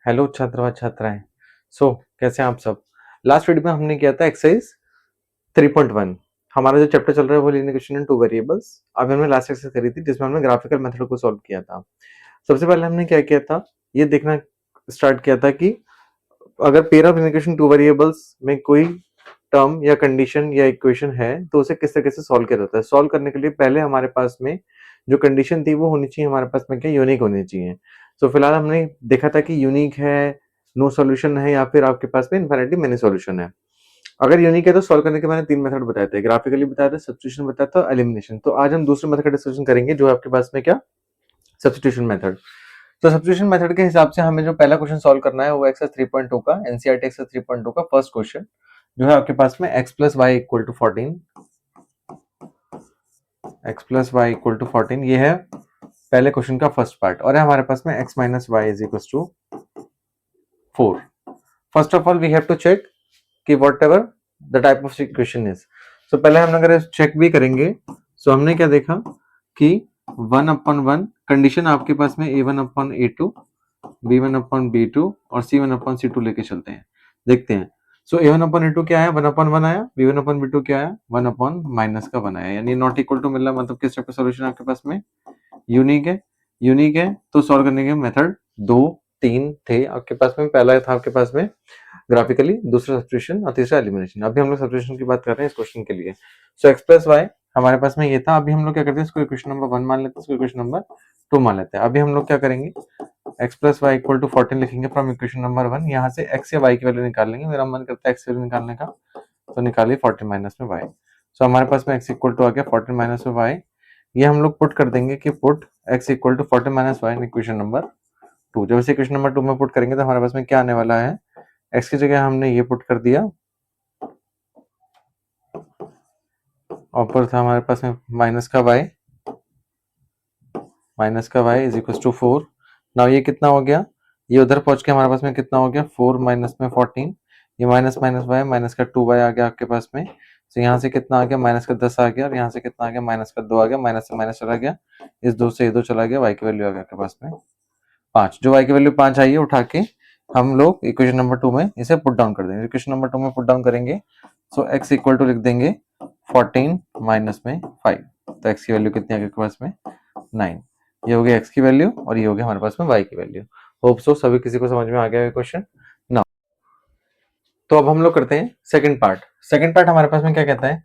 Hello छात्र व छात्राएं। कैसे हैं आप सब। लास्ट वीडियो में हमने किया था एक्सरसाइज 3.1। हमारा जो चैप्टर चल रहा है वो linear equation in two variables. अभी हमने लास्ट एक्सरसाइज करी थी जिसमें हमने ग्राफिकल मेथड को सॉल्व किया था। सबसे पहले हमने क्या किया था, ये देखना स्टार्ट किया था कि अगर pair of linear equation two variables में कोई टर्म या कंडीशन या इक्वेशन है तो उसे किस तरीके से सॉल्व किया जाता है। सॉल्व करने के लिए पहले हमारे पास में जो कंडीशन थी वो होनी चाहिए, हमारे पास में क्या यूनिक होनी चाहिए। फिलहाल हमने देखा था कि यूनिक है, नो सॉल्यूशन है, या फिर आपके पास में इन्फिनिटी मेनी सॉल्यूशन है। अगर यूनिक है तो सॉल्व करने के मैंने 3 मेथड बताए थे, ग्राफिकली बताया था, सब्स्टिट्यूशन बताया था, एलिमिनेशन। तो आज हम दूसरे मेथड का डिस्कशन करेंगे जो आपके पास में क्या, सब्स्टिट्यूशन मेथड। तो सब्स्टिट्यूशन मेथड के हिसाब से हमें जो पहला क्वेश्चन सॉल्व करना है वो एक्सरसाइज 3.2 का, एनसीईआरटी एक्सरसाइज 3.2 का फर्स्ट क्वेश्चन जो है आपके पास में x plus Y equal to 14, x plus Y equal to 14 ये है पहले क्वेश्चन का फर्स्ट पार्ट, और है हमारे पास में x minus Y is equal to 4। First of all we have to check कि whatever the type of equation is. पहले हम अगर चेक भी करेंगे हमने क्या देखा कि 1/1 कंडीशन आपके पास में a1/a2, b1/b2 और c1/c2 लेके चलते हैं, देखते हैं। a1/a2 क्या आया, 1/1 आया, b1/b2 क्या आया, 1/ माइनस का 1 आया, यानी नॉट इक्वल टू मिल रहा, मतलब किस टाइप का सॉल्यूशन आपके पास में यूनिक है। यूनिक है तो सॉल्व करने के मेथड 2-3 थे आपके पास में। पहला था आपके पास में ग्राफिकली, दूसरा सब्स्टिट्यूशन और तीसरा एलिमिनेशन। अभी हम लोग सब्स्टिट्यूशन की बात कर रहे हैं इस क्वेश्चन के लिए। एक्स प्लस वाई हमारे पास में ये था। अभी हम लोग क्या करते हैं, इसको इक्वेशन नंबर 1 मान लेते हैं, इसको इक्वेशन नंबर 2 मान लेते हैं। अभी हम लोग क्या करेंगे, x plus Y equal to 14 लिखेंगे फ्रॉम इक्वेशन नंबर 1। यहाँ से x या y की वैल्यू निकाल लेंगे, मेरा मन करता है x वैल्यू निकालने का, तो निकालिए 14 माइनस में y। हमारे पास में x इक्वल टू आ गया 14 माइनस में y। ये हम लोग पुट कर देंगे कि put x equal to 14 minus Y in equation number 2। जब इसे इक्वेशन नंबर 2 में पुट करेंगे तो हमारे पास में क्या आने वाला है, x की जगह हमने ये पुट कर दिया, ऊपर था हमारे पास में माइनस का y is equal to 4। Now ये कितना हो गया, ये उधर पहुंच के हमारे पास में कितना हो गया, 4 माइनस में 14, ये माइनस माइनस वाई, माइनस का 2y आ गया आपके पास में। यहाँ से कितना आ गया, माइनस का 10 आ गया, और यहाँ से कितना आ गया, माइनस का 2 आ गया, माइनस से माइनस चला गया, इस 2 से ये 2 चला गया, y की वैल्यू आ गया आपके पास में 5। जो y की वैल्यू 5 आई है उठा के हम लोग इक्वेशन नंबर 2 में इसे पुट डाउन कर देंगे। इक्वेशन नंबर 2 में पुट डाउन करेंगे x इक्वल टू लिख देंगे 14 माइनस में 5। तो x की वैल्यू कितनी आ गई आपके पास में 9। ये हो गया x की वैल्यू और ये हो गया हमारे पास में y की वैल्यू। होप सो सभी किसी को समझ में आ गया क्वेश्चन ना। तो अब हम लोग करते हैं सेकंड पार्ट। सेकंड पार्ट हमारे पास में क्या कहता है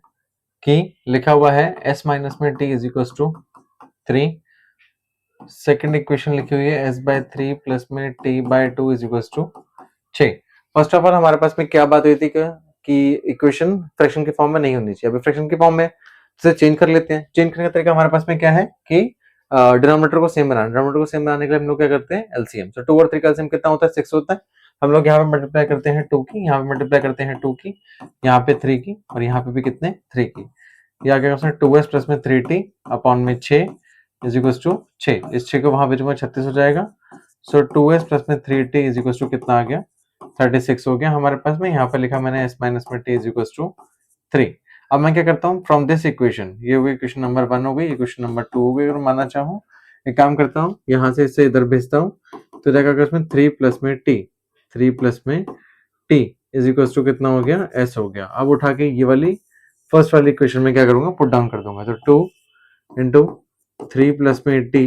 कि लिखा हुआ है s माइनस में t is equal to 3। Second equation लिखी हुई है s बाय 3 प्लस में t by 2 is equal to 6। First of all हमारे पास में क्या बात हुई थी कि इक्वेशन फ्रैक्शन के फॉर्म में नहीं होनी चाहिए। अभी फ्रैक्शन के फॉर्म में इसे चेंज कर लेते हैं। चेंज करने का तरीका हमारे पास में क्या है कि डिनोमिनेटर को सेम बनाना। डिनोमिनेटर को सेम बनाने के लिए हम लोग क्या करते हैं, एलसीएम। 2 और 3 का एलसीएम कितना होता है, 6 होता है। हम लोग यहाँ पे मल्टीप्लाई करते हैं 2 की, यहाँ पे मल्टीप्लाई करते हैं 2 की, यहाँ पे 3 की, और यहाँ पे भी कितने 3 की। ये आ गया 2s प्लस में 3t अपॉन में 6 इज इक्वल टू 6। इस 6 को वहां भेजूंगा 36 हो जाएगा। 2s प्लस में 3t इज इक्वल टू कितना आ गया, 36 हो गया हमारे पास में। यहाँ पे लिखा मैंने s माइनस में t इज इक्वल टू 3। अब मैं क्या करता हूँ, फ्रॉम दिस इक्वेशन, ये हो गई इक्वेशन नंबर 1 हो गई, इक्वेशन नंबर 2 हो गई। अगर मानना चाहूँ एक काम करता हूँ, यहाँ से इसे इधर भेजता हूँ तो जाएगा इसमें 3 प्लस में t, 3 प्लस में t इज इक्वल टू कितना हो गया, s हो गया। अब उठा के ये वाली फर्स्ट वाली इक्वेशन में क्या करूंगा, पुट डाउन कर दूंगा। तो 2 इंटू 3 प्लस में t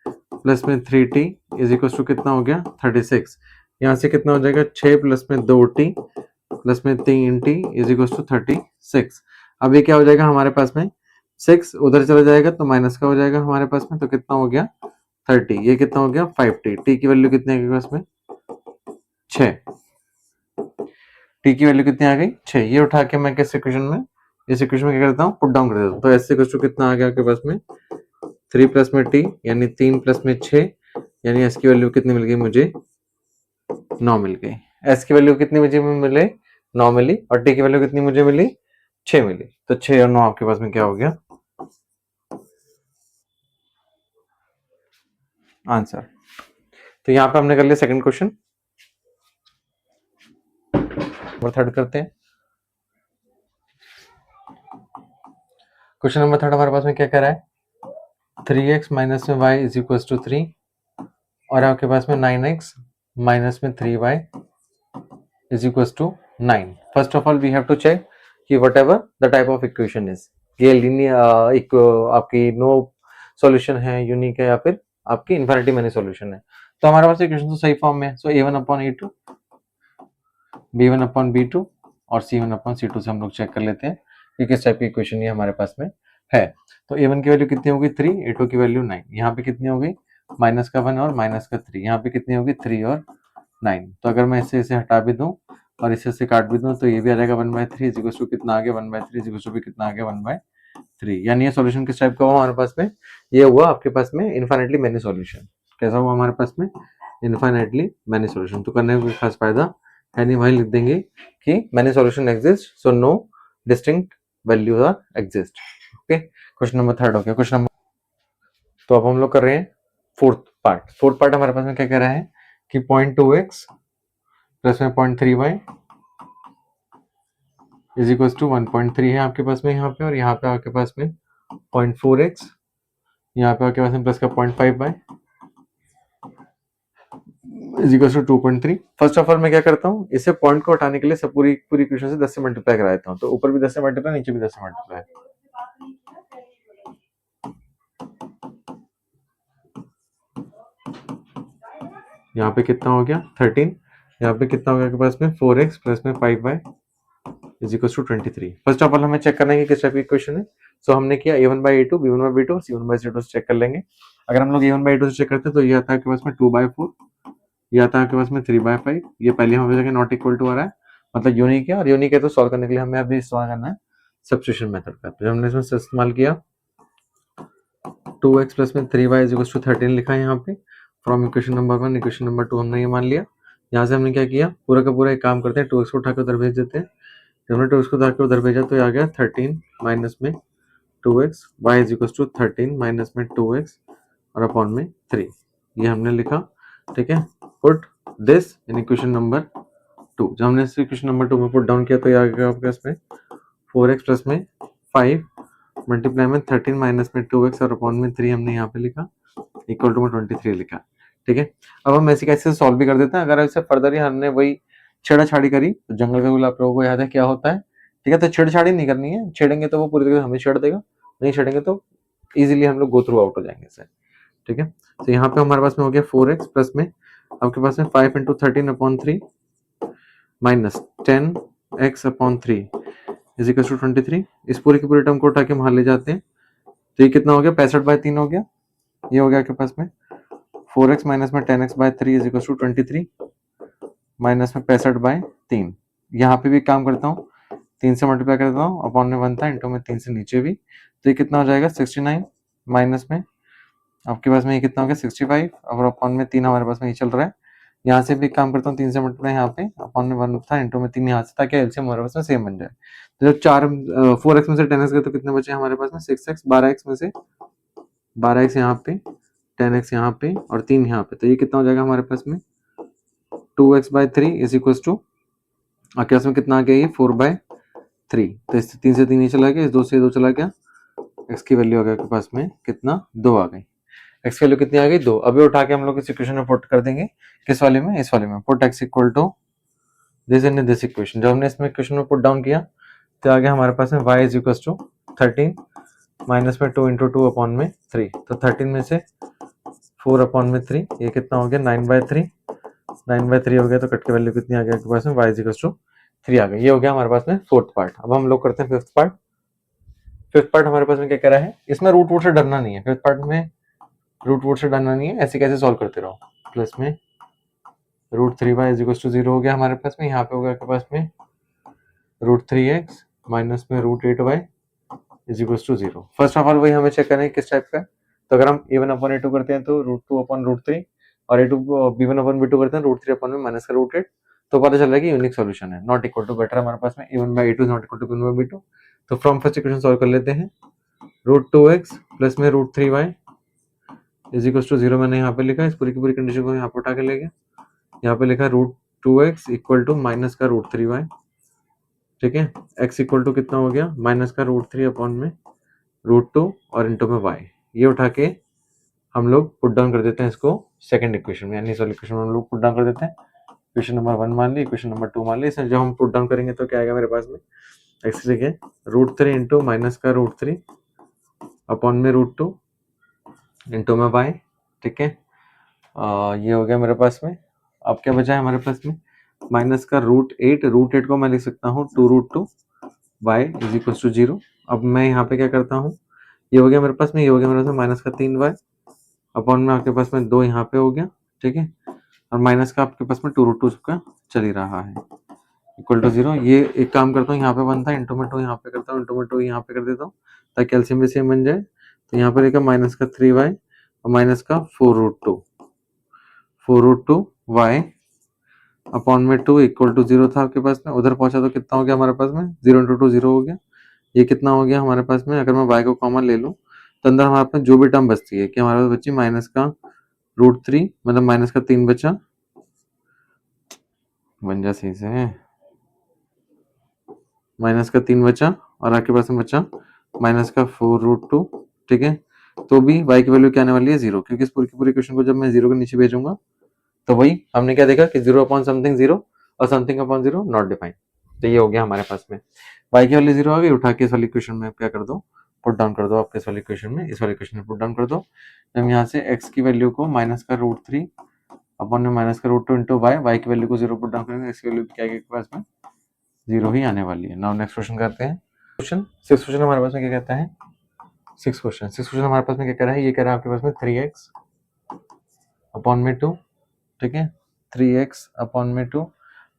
प्लस में 3t इज इक्वल टू कितना हो गया 36। यहाँ से कितना हो जाएगा 6 प्लस में 2t प्लस में 3t इज इक्वल टू 36। अब ये क्या हो जाएगा हमारे पास में, 6 उधर चला जाएगा तो माइनस का हो जाएगा हमारे पास में, तो कितना हो गया 30। ये कितना हो गया 5t। t की वैल्यू कितनी आ गई पास में 6। t की वैल्यू कितनी आ गई 6। ये उठा के मैं किस इक्वेशन में, इस इक्वेशन में क्या करता हूँ, पुट डाउन कर देता हूँ। तो s इक्वल टू कितना आ गया आपके पास में 3 प्लस में t यानी 3 प्लस में 6, यानी s की वैल्यू कितनी मिल गई मुझे 9 मिल गई। s की वैल्यू कितनी मुझे मिले 9 मिली, और t की वैल्यू कितनी मुझे मिली 6 मिली। तो 6 और 9 आपके पास में क्या हो गया आंसर। तो यहाँ पे हमने कर लिया सेकंड क्वेश्चन। नंबर थर्ड करते हैं। क्वेश्चन नंबर थर्ड हमारे पास में क्या कह रहा है, 3x माइनस में y इज इक्वल टू 3, और आपके पास में 9x माइनस में 3y is equal to 9। First of all we have to check कि whatever the type of equation is, ये लीनियर एक आपकी नो सॉल्यूशन है, यूनिक है, या फिर आपकी इन्फिनिटी मैनी सॉल्यूशन है। तो हमारे पास इक्वेशन तो सही फॉर्म में है। सो a1 upon a2, b1 upon b2 और c1 अपॉन c2 से हम लोग चेक कर लेते हैं कि किस टाइप की इक्वेशन ये हमारे पास में है। तो a1 की वैल्यू कितनी होगी 3, a2 की वैल्यू 9, यहाँ पे कितनी होगी माइनस का 1 और माइनस का 3, यहाँ पे कितनी होगी 3 और 9। तो अगर मैं इसे हटा भी दूं और इसे काट भी दूं तो ये भी आ जाएगा 1/3 इज इक्वल टू कितना आ गया 1/3 इज इक्वल टू भी कितना आ गया 1/3। यानी ये सॉल्यूशन किस टाइप का हुआ हमारे पास में, ये हुआ आपके पास में इनफाइनाइटली मैनी सॉल्यूशन। कैसा हुआ हमारे पास में इनफाइनाइटली मैनी सॉल्यूशन। तो करने का कोई खास फायदा है नहीं, वहीं लिख देंगे कि many solution exist so no distinct values are exist. Okay, question number 3 हो गया। क्वेश्चन नंबर, तो अब हम लोग कर रहे हैं फोर्थ पार्ट। फोर्थ पार्ट हमारे पास में क्या कह रहा है कि 0.2x प्लस में 0.3y इज इक्वल टू 1.3 है आपके पास में यहाँ पे, और यहाँ पे आपके पास में 0.4x, यहाँ पे आपके पास में प्लस का 0.5y is equal to 2.3। First of all मैं क्या करता हूँ, इसे पॉइंट को हटाने के लिए सब पूरी पूरी इक्वेशन से 10 से मल्टीप्लाई करा देता हूँ। तो ऊपर भी 10 से मल्टीप्लाई, नीचे भी 10 से मल्टीप्लाई। यहाँ पे कितना हो गया 13, यहाँ पे कितना हो गया आपके पास में 4x प्लस में 5y is equal to 23। First of all हमें चेक करना है कि किस टाइप की इक्वेशन है। सो हमने किया a1/a2, b1/b2 और c1/c2 से चेक कर लेंगे। अगर हम लोग a1/a2 से चेक करते हैं तो ये आता है आपके पास में 2/4, ये आता है आपके पास में 3/5। ये पहले हमें जगह नॉट इक्वल टू आ रहा है, मतलब यूनिक है, और यूनिक है तो सॉल्व करने के लिए हमें अभी इस्तेमाल करना है सब्स्टिट्यूशन मेथड का। तो हमने इसमें इस्तेमाल किया 2x प्लस में 3y इज इक्वल टू 13 लिखा है यहाँ पे from equation number 1। Equation number 2 हमने ये मान लिया। यहाँ से हमने क्या किया, पूरा का पूरा एक काम करते हैं, 2x को उठा के उधर भेज देते हैं। जब हमने 2x को उठा के उधर भेजा तो ये आ गया 13 माइनस में 2x, y is equal to 13 minus में 2x और अपॉन में 3, ये हमने लिखा। ठीक है, put this in equation number 2। जब हमने इस इक्वेशन नंबर 2 में पुट डाउन किया तो ये आ गया आपके पास में 4x प्लस में 5 मल्टीप्लाई में 13 माइनस में 2x और अपॉन में 3 हमने यहाँ पे लिखा, इक्वल टू में 23 लिखा। ठीक है, अब हम ऐसे कैसे सॉल्व भी कर देते हैं। अगर इससे फर्दर ही हमने वही छेड़ाछाड़ी करी तो जंगल का गुलाब आप लोगों को याद है क्या होता है। ठीक है, तो छेड़छाड़ी नहीं करनी है, छेड़ेंगे तो वो पूरी तरह से हमें छेड़ देगा, नहीं छेड़ेंगे तो इजीली हम लोग गो थ्रू आउट हो जाएंगे इससे। ठीक है, तो यहाँ पे हमारे पास में हो गया 4x प्लस में आपके पास में 5 into 13 upon 3 minus 10x upon 3 is equal to 23। इस पूरी की पूरी टर्म को उठा के बाहर ले जाते हैं तो ये कितना हो गया 65/3 हो गया। ये हो गया आपके पास में 4x माइनस में 10x/3 is equal to 23 minus में 65/3। यहाँ पे भी काम करता हूँ, 3 से मल्टीप्लाई करता हूँ, अपॉन में 1 था, इंटू में 3 से नीचे भी, तो ये कितना हो जाएगा 69 माइनस में आपके पास में ये कितना हो गया 65 और अपॉन में 3 हमारे पास में ये चल रहा है। यहाँ से भी काम करता हूँ, 3 से मल्टीप्लाई यहाँ पे, अपॉन में 1 था, इंटू में 3 यहाँ से, ताकि एलसीएम हमारे पास में सेम बन जाए। तो जब 4x में से 10x गए तो कितने बचे हमारे पास में 6x, 12x में से 12x यहाँ पे, 10x यहाँ पे और 3 यहाँ पे, तो ये कितना हो जाएगा हमारे पास में 2x/3 इज इक्वल टू आपके पास में कितना आ गया ये 4/3। तो इस 3 से 3 ही चला गया, इस 2 से 2 चला गया, x की वैल्यू आ गया आपके पास में कितना 2 आ गई। x की वैल्यू कितनी आ गई 2। अभी उठा के हम लोग इस इक्वेशन में पुट कर देंगे, किस वाले में, इस वाले में, put x equal to this in this equation. जब हमने इसमें इक्वेशन में पुट डाउन किया तो आ गया हमारे पास में y is equal to 13 minus में 2 इंटू 2 अपॉन में 3, तो 13 में से 4 अपॉन में 3 ये कितना हो गया 9/3, 9/3 हो गया, तो कट के वैल्यू कितनी आ गई आपके पास में y इज इक्वल टू 3 आ गई। ये हो गया हमारे पास में फोर्थ पार्ट। अब हम लोग करते हैं फिफ्थ पार्ट। फिफ्थ पार्ट हमारे पास में क्या कह रहा है, इसमें रूट वूट से डरना नहीं है, फिफ्थ पार्ट में रूट वूट से डरना नहीं है, ऐसे कैसे सॉल्व करते रहो। प्लस में √3y इज इक्वल टू 0 हो गया हमारे पास में, यहाँ पे हो गया आपके पास में √3x माइनस में √8y is equal to 0। First of all वही हमें चेक करना है किस टाइप का है। तो अगर हम a1/a2 करते हैं तो √2/√3 और b1/b2 करते हैं √3 अपॉन में माइनस का √8, तो पता चल रहा है कि यूनिक सॉल्यूशन है, नॉट इक्वल टू बेटर हमारे पास में a1/a2 is not equal to b1/b2। तो फ्रॉम फर्स्ट इक्वेशन सॉल्व कर लेते हैं, √2x प्लस में √3y इज इक्वल टू 0 मैंने यहाँ पे लिखा, इस पूरी की पूरी कंडीशन को यहाँ पे उठा के ले गया, यहाँ पे लिखा √2x इक्वल टू माइनस का √3y। ठीक है, x इक्वल टू कितना हो गया माइनस का √3 अपॉन में √2 और इंटू में y, ये उठा के हम लोग पुट डाउन कर देते हैं इसको सेकंड इक्वेशन में, यानी इस वाले इक्वेशन में हम लोग पुट डाउन कर देते हैं। इक्वेशन नंबर 1 मान ली, इक्वेशन नंबर 2 मान ली। इसमें जब हम पुट डाउन करेंगे तो क्या आएगा मेरे पास में, एक्स की जगह √3 इंटू माइनस का √3 अपॉन में √2 इंटू में y, ठीक है। ये हो गया मेरे पास में। अब क्या बचा है हमारे पास में, माइनस का √8 को मैं लिख सकता हूँ 2√2 y इज इक्वल टू 0। अब मैं यहाँ पे क्या करता हूँ, ये हो गया मेरे पास में, ये हो गया मेरे पास में माइनस का 3y अपॉन में आपके पास में 2 यहाँ पे हो गया, ठीक है। और माइनस का आपके पास में 2√2 का चल ही रहा है इक्वल टू 0। ये एक काम करता हूँ, यहाँ पे बनता है इंटू में 2 यहाँ पे करता हूँ, इंटू में 2 यहाँ पे कर देता हूँ ताकि एलसीएम भी सेम बन जाए। तो यहाँ पर रहेगा माइनस का 3y और माइनस का 4√2 y अपॉन में 2 इक्वल टू 0 था आपके पास में। उधर पहुंचा तो कितना हो गया हमारे पास में, 0 इंटू 2 0 हो गया। ये कितना हो गया हमारे पास में, अगर मैं y को कॉमन ले लूँ तो अंदर हमारे पास जो भी टर्म बचती है कि हमारे पास बची माइनस का √3, मतलब माइनस का 3 बचा, बन जा सही से, माइनस का 3 बचा और आपके पास में बचा माइनस का 4√2, ठीक है। तो भी y की वैल्यू क्या आने वाली है 0, क्योंकि इस पूरी की पूरी इक्वेशन को जब मैं 0 के नीचे भेजूंगा तो वही हमने क्या देखा कि 0 अपॉन समथिंग 0 और समथिंग अपॉन 0 नॉट डिफाइंड। तो ये हो गया हमारे पास में, y की वैल्यू 0 आ गई, उठा के इस वाली इक्वेशन में क्या कर दो, पुट डाउन कर दो आपके इस वाली इक्वेशन में, इस वाली इक्वेशन में पुट डाउन कर दो। हम यहाँ से x की वैल्यू को माइनस का √3 अपॉन में माइनस का √2 इंटू y की वैल्यू को 0 पुट डाउन करेंगे, x की वैल्यू क्या आएगी पास में 0 ही आने वाली है। नाउ नेक्स्ट क्वेश्चन करते हैं। क्वेश्चन 6 क्वेश्चन हमारे पास में क्या कहता है, 6 क्वेश्चन हमारे पास में क्या कह रहा है, ये कह रहा है आपके पास में 3x अपॉन में 2, ठीक है, 3x अपॉन में 2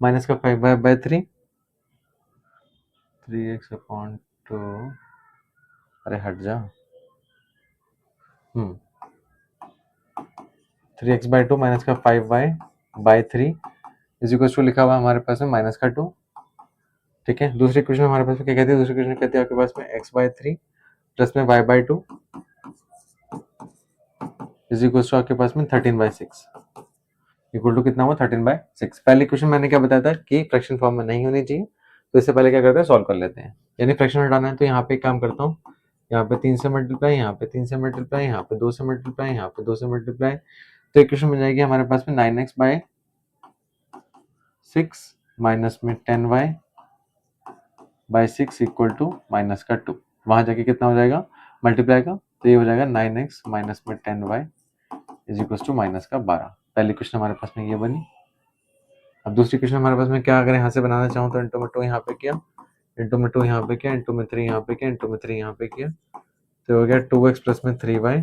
माइनस का 5y/3, 3x अपॉन 2, अरे हट जा, 3x/2 माइनस का 5y/3 इज इक्वल टू लिखा हुआ हमारे पास में माइनस का 2, ठीक है। दूसरी इक्वेशन हमारे पास में क्या कहती है, दूसरी इक्वेशन कहती है आपके पास में x/3 प्लस में y/2 इज इक्वल टू आपके पास में 13/6 इक्वल टू कितना हुआ 13/6। पहली इक्वेशन मैंने क्या बताया था कि फ्रैक्शन फॉर्म में नहीं होनी चाहिए, तो इससे पहले क्या करते हैं, सॉल्व कर लेते हैं। यानी फ्रैक्शन हटाना है तो यहाँ पे एक काम करता हूँ, यहाँ पे 3 से मल्टीप्लाई, यहाँ पे 3 से मल्टीप्लाई, यहाँ पे 2 से मल्टीप्लाई, यहाँ पे 2 से मल्टीप्लाई, तो इक्वेशन बन जाएगी हमारे पास में 9x/6 माइनस में 10y/6 इक्वल टू माइनस का 2। वहां जाके कितना हो जाएगा मल्टीप्लाई का, तो ये हो जाएगा 9x माइनस में 10y is equal to minus का 12। पहली क्वेश्चन हमारे पास में ये बनी। अब दूसरी क्वेश्चन हमारे पास में क्या, अगर यहाँ से बनाना चाहूँ तो इंटू में 2 यहाँ पे किया, इंटू में 2 यहाँ पे किया, इंटू में 3 यहाँ पे किया, इंटू में 3 यहाँ पे किया, तो हो गया 2x प्लस में 3y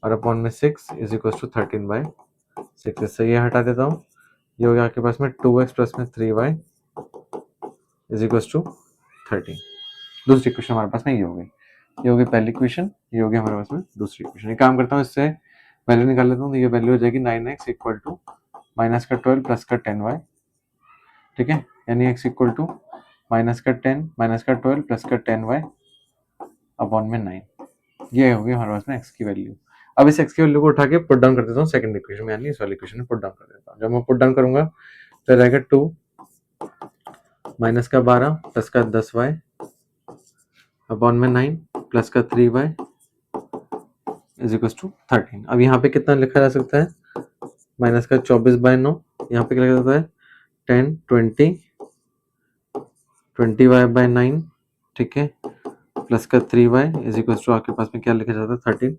और अपॉन में 6 इज इक्वल टू 13/6। इससे ये हटा देता हूँ, ये हो गया आपके पास में 2x प्लस में 3y इज इक्वल टू 13। दूसरी क्वेश्चन हमारे पास में ये हो गई, ये हो गई पहली क्वेश्चन, ये हो गया हमारे पास में दूसरी क्वेश्चन। एक काम करता हूँ, इससे वैल्यू निकाल लेता हूँ, तो ये वैल्यू हो जाएगी 9x इक्वल टू माइनस का 12 प्लस का 10y, ठीक है, यानी x इक्वल टू माइनस का 10 माइनस का 12 प्लस का 10y अपॉन में 9। ये हो गई हमारे पास में x की वैल्यू। अब इस x की वैल्यू को उठा के पुट डाउन कर देता हूँ सेकंड इक्वेशन में, यानी इस वाली इक्वेशन में पुट डाउन कर देता हूँ। जब मैं पुट डाउन करूंगा तो रहेगा 2 माइनस का 12 प्लस का 10y अपॉन में 9 प्लस का 3y इज इक्वल टू 13। अब यहाँ पे कितना लिखा जा सकता है, माइनस का 24/9, यहाँ पे क्या लिखा जाता है 10 20y/9, ठीक है, प्लस का 3y इज इक्वल टू आपके पास में क्या लिखा जाता है 13।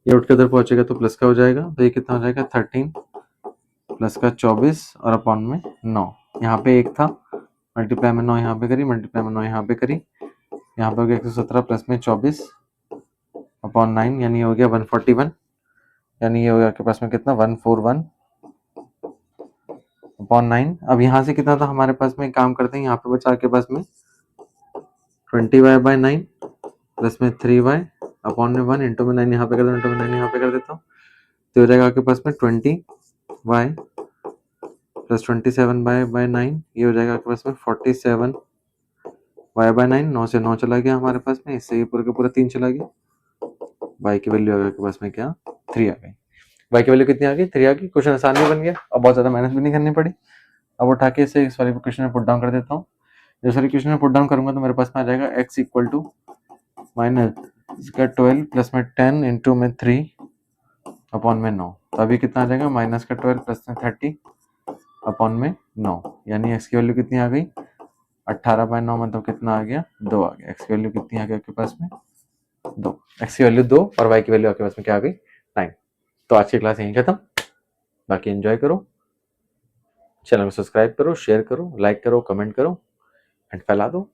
ये उठ के उधर पहुंचेगा तो प्लस का हो जाएगा, तो ये कितना हो जाएगा 13 प्लस का 24 और अपॉन में 9, यहाँ पे 1 था, मल्टीप्लाई में 9 यहाँ पे करी, मल्टीप्लाई में 9 यहाँ पे करी, यहाँ पे हो गया 117 प्लस में 24 अपॉन 9, यानी हो गया 141, यानी ये हो गया आपके पास में कितना 141 अपॉन 9। अब यहाँ से कितना था हमारे पास में, काम करते हैं, यहाँ पे बचा आपके पास में 20y/9 प्लस में 3y अपॉन में 1 इंटू में 9 यहाँ पे कर दो, इंटू में 9 यहाँ पे कर देता हूँ, तो हो जाएगा आपके पास में 20y प्लस 27y/9, ये हो जाएगा आपके पास में 47y/9। 9 से 9 चला गया हमारे पास में, इससे ये पूरा का पूरा 3 चला गया, y की वैल्यू आपके पास में क्या 3 आ गई। y की वैल्यू कितनी आ गई 3 आ गई। क्वेश्चन आसान भी बन गया और बहुत ज्यादा मेहनत भी नहीं करनी पड़ी। अब उठा के इसे इस वाले क्वेश्चन में पुट डाउन कर देता हूँ। इस वाले क्वेश्चन में पुट डाउन करूंगा तो मेरे पास में आ जाएगा x इक्वल टू माइनस का 12 प्लस में 10 इंटू में 3 अपॉन में 9, तो अभी कितना आ जाएगा माइनस का 12 प्लस में 30 अपॉन में 9, यानी एक्स की वैल्यू कितनी आ गई 18/9, मतलब कितना आ गया 2 आ गया। एक्स की वैल्यू कितनी आ गई आपके पास में 2, एक्स की वैल्यू 2 और वाई की वैल्यू आपके पास में क्या आ गई 9। तो आज की क्लास यहीं खत्म, बाकी एंजॉय करो, चैनल को सब्सक्राइब करो, शेयर करो, लाइक करो, कमेंट करो एंड फैला दो।